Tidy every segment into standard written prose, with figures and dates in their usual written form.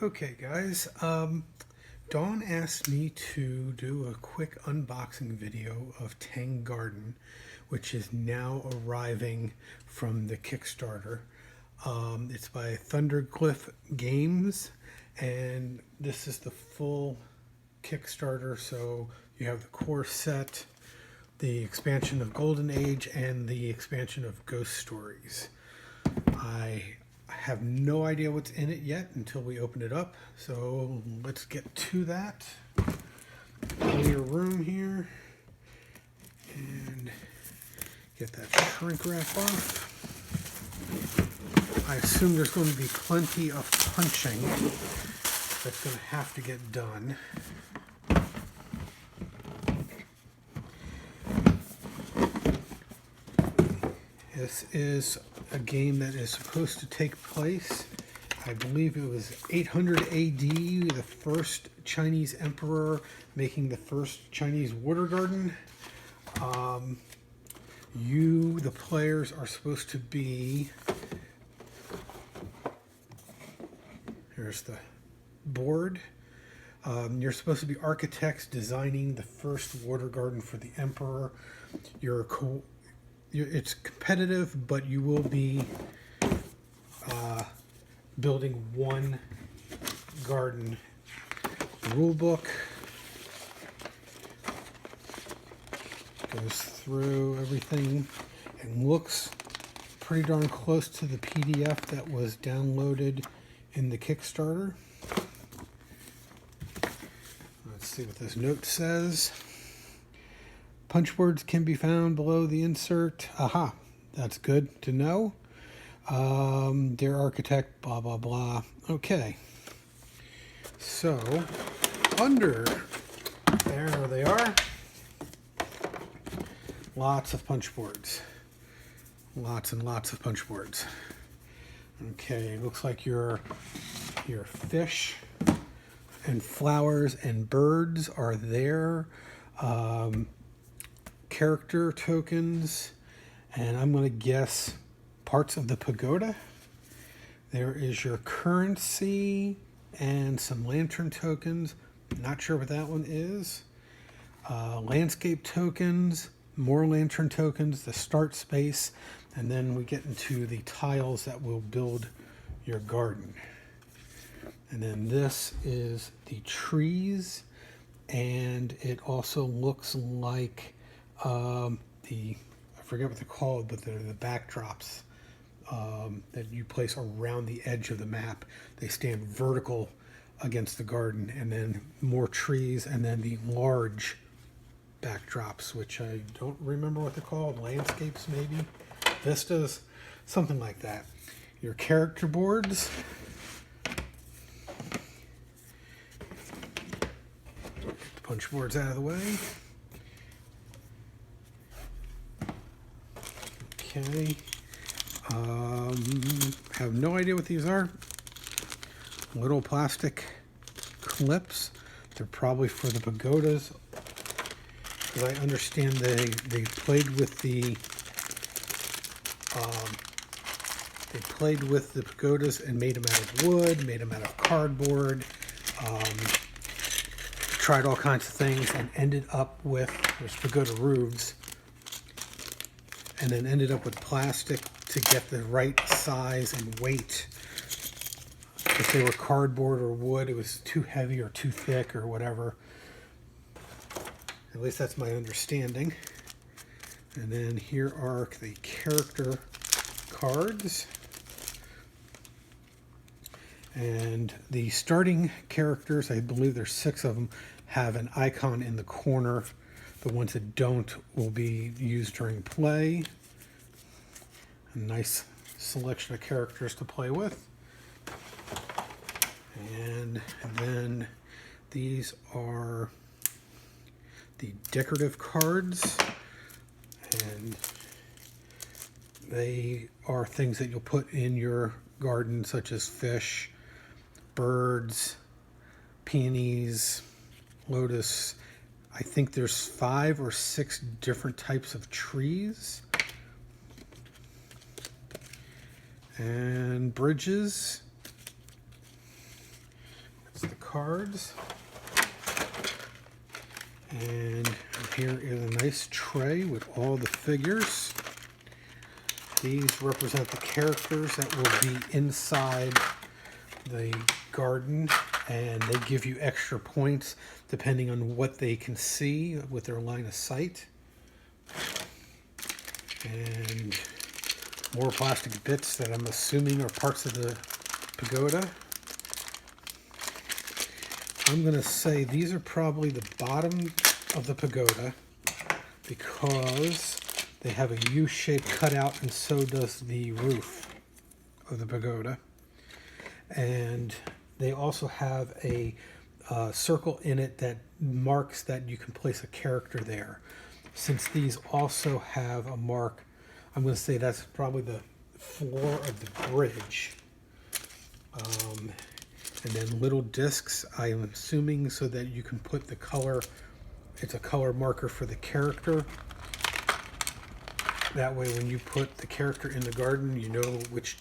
Okay guys, Dawn asked me to do a quick unboxing video of Tang Garden, which is now arriving from the Kickstarter. It's by Thunderglyph Games, and this is the full Kickstarter, so you have the core set, the expansion of Golden Age, and the expansion of Ghost Stories. I have no idea what's in it yet until we open it up, so let's get to that. Clear room here and get that shrink wrap off. I assume there's going to be plenty of punching that's going to have to get done. This is a game that is supposed to take place, I believe it was 800 AD, the first Chinese emperor making the first Chinese water garden. You, the players, are supposed to be, here's the board. You're supposed to be architects designing the first water garden for the emperor. It's competitive, but you will be building one garden. Rule book goes through everything and looks pretty darn close to the PDF that was downloaded in the Kickstarter. Let's see what this note says. Punch words can be found below the insert. Aha, that's good to know. Dear architect, blah, blah, blah. Okay. So, under there they are. Lots of punch boards. Lots and lots of punch boards. Okay, looks like your fish and flowers and birds are there. Character tokens, and I'm going to guess parts of the pagoda. There is your currency and some lantern tokens. Not sure what that one is. Landscape tokens, more lantern tokens, the start space, and then we get into the tiles that will build your garden. And then this is the trees, and it also looks like I forget what they're called, but they're the backdrops that you place around the edge of the map. They stand vertical against the garden, and then more trees, and then the large backdrops, which I don't remember what they're called. Landscapes, maybe? Vistas? Something like that. Your character boards. Get the punch boards out of the way. Okay, have no idea what these are. Little plastic clips. They're probably for the pagodas. Because I understand they played with the pagodas and made them out of wood, made them out of cardboard, tried all kinds of things and ended up with, there's pagoda roofs, and then ended up with plastic to get the right size and weight. If they were cardboard or wood, it was too heavy or too thick or whatever. At least that's my understanding. And then here are the character cards. And the starting characters, I believe there's 6 of them, have an icon in the corner. The ones that don't will be used during play. A nice selection of characters to play with. And then these are the decorative cards. And they are things that you'll put in your garden, such as fish, birds, peonies, lotus. I think there's 5 or 6 different types of trees. And bridges. cards. And here is a nice tray with all the figures. These represent the characters that will be inside the garden, and they give you extra points depending on what they can see with their line of sight. And more plastic bits that I'm assuming are parts of the pagoda. I'm going to say these are probably the bottom of the pagoda because they have a U-shaped cutout, and so does the roof of the pagoda. And they also have a circle in it that marks that you can place a character there. Since these also have a mark, I'm going to say that's probably the floor of the bridge. And then little discs, I'm assuming, so that you can put the color, it's a color marker for the character. That way when you put the character in the garden, you know which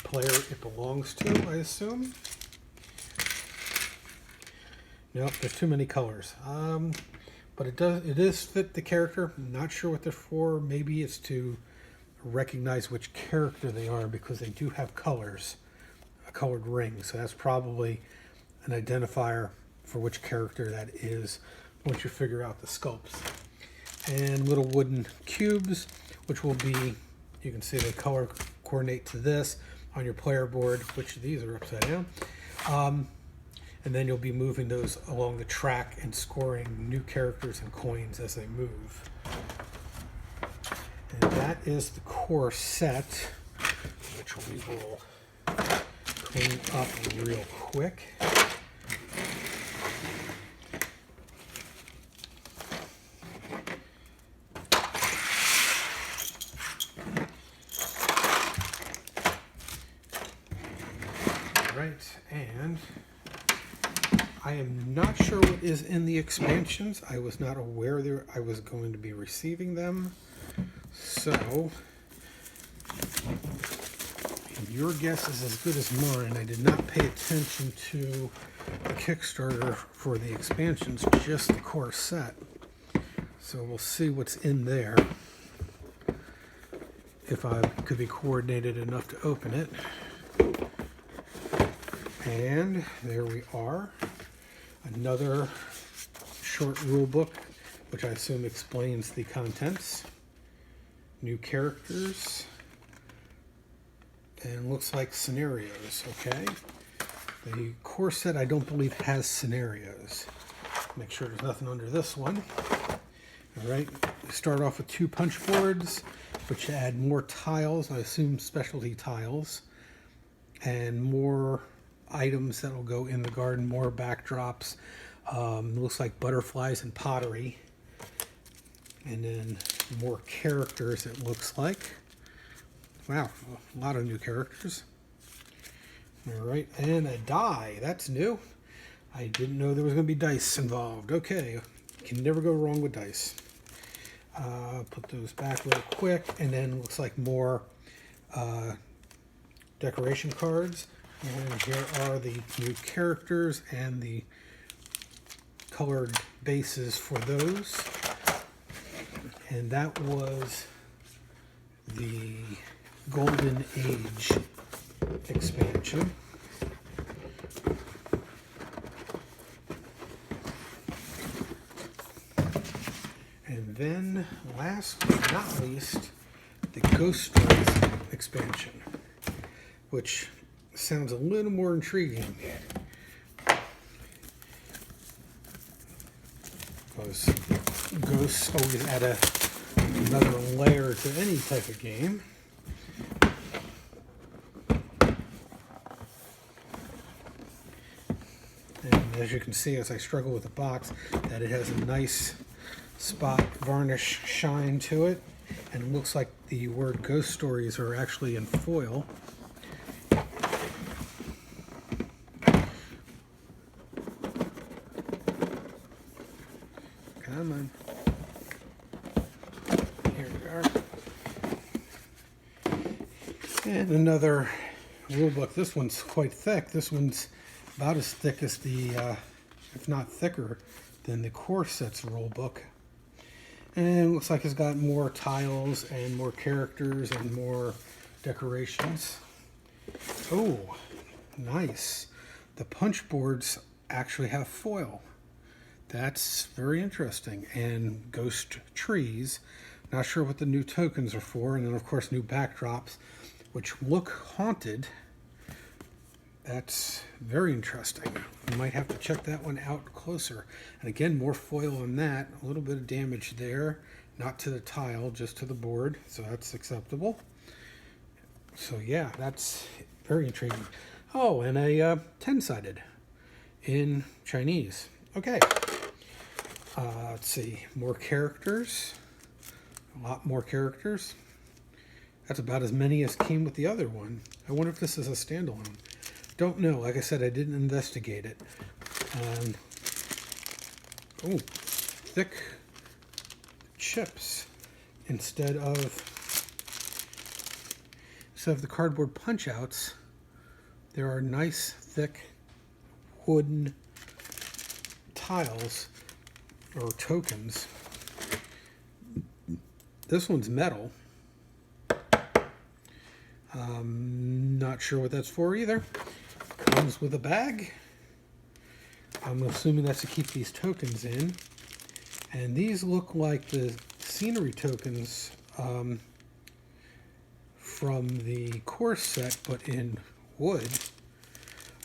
player it belongs to, I assume. Nope, there's too many colors. But it is fit the character. I'm not sure what they're for. Maybe it's to recognize which character they are, because they do have colors, a colored ring. So that's probably an identifier for which character that is once you figure out the sculpts. And little wooden cubes, which will be, you can see they color coordinate to this on your player board, which these are upside down. And then you'll be moving those along the track and scoring new characters and coins as they move. And that is the core set, which we will clean up real quick. Right, and I am not sure what is in the expansions. I was not aware I was going to be receiving them. So, your guess is as good as mine. I did not pay attention to the Kickstarter for the expansions, just the core set. So we'll see what's in there, if I could be coordinated enough to open it. And there we are. Another short rule book, which I assume explains the contents. New characters. And looks like scenarios, okay? The core set I don't believe has scenarios. Make sure there's nothing under this one. Alright, we start off with 2 punch boards, which add more tiles, I assume specialty tiles, and more items that will go in the garden, more backdrops. Looks like butterflies and pottery. And then more characters, it looks like. Wow, a lot of new characters. Alright, and a die. That's new. I didn't know there was going to be dice involved. Okay, can never go wrong with dice. Put those back real quick, and then looks like more decoration cards. And here are the new characters and the colored bases for those. And that was the Golden Age expansion. And then, last but not least, the Ghost Stories expansion, which sounds a little more intriguing. Because ghosts always add another layer to any type of game. And as you can see, as I struggle with the box, that it has a nice spot varnish shine to it, and it looks like the word Ghost Stories are actually in foil. Come on. Here we are. And another rule book. This one's quite thick. This one's about as thick as the, if not thicker than the core set's rule book. And it looks like it's got more tiles and more characters and more decorations. Oh, nice. The punch boards actually have foil. That's very interesting. And ghost trees. Not sure what the new tokens are for. And then, of course, new backdrops, which look haunted. That's very interesting. We might have to check that one out closer. And again, more foil on that. A little bit of damage there. Not to the tile, just to the board. So that's acceptable. So yeah, that's very intriguing. Oh, and a 10-sided in Chinese. Okay. Let's see. More characters. A lot more characters. That's about as many as came with the other one. I wonder if this is a standalone. Don't know. Like I said, I didn't investigate it. Oh, thick chips instead of the cardboard punch outs. There are nice thick wooden tiles or tokens. This one's metal. Not sure what that's for either. Comes with a bag. I'm assuming that's to keep these tokens in. And these look like the scenery tokens from the core set, but in wood.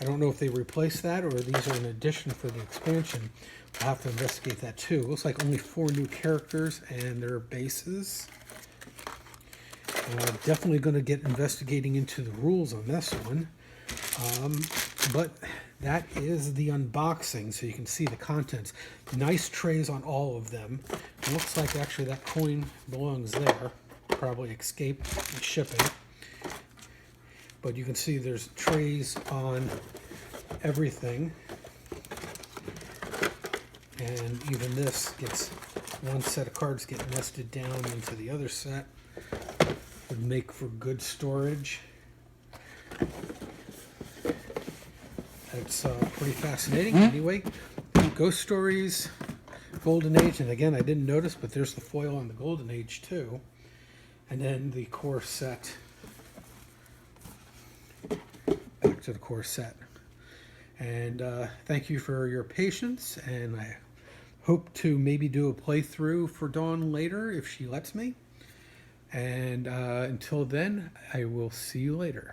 I don't know if they replaced that or these are an addition for the expansion. I'll have to investigate that too. It looks like only 4 new characters and their bases. Definitely going to get investigating into the rules on this one. But that is the unboxing, so you can see the contents. Nice trays on all of them. It looks like actually that coin belongs there. Probably escaped shipping. But you can see there's trays on everything. And even this gets, one set of cards get nested down into the other set. Would make for good storage. That's pretty fascinating. Anyway, Ghost Stories, Golden Age, and again, I didn't notice, but there's the foil on the Golden Age too. And then the core set. Back to the core set. And thank you for your patience, and I hope to maybe do a playthrough for Dawn later if she lets me. And until then, I will see you later.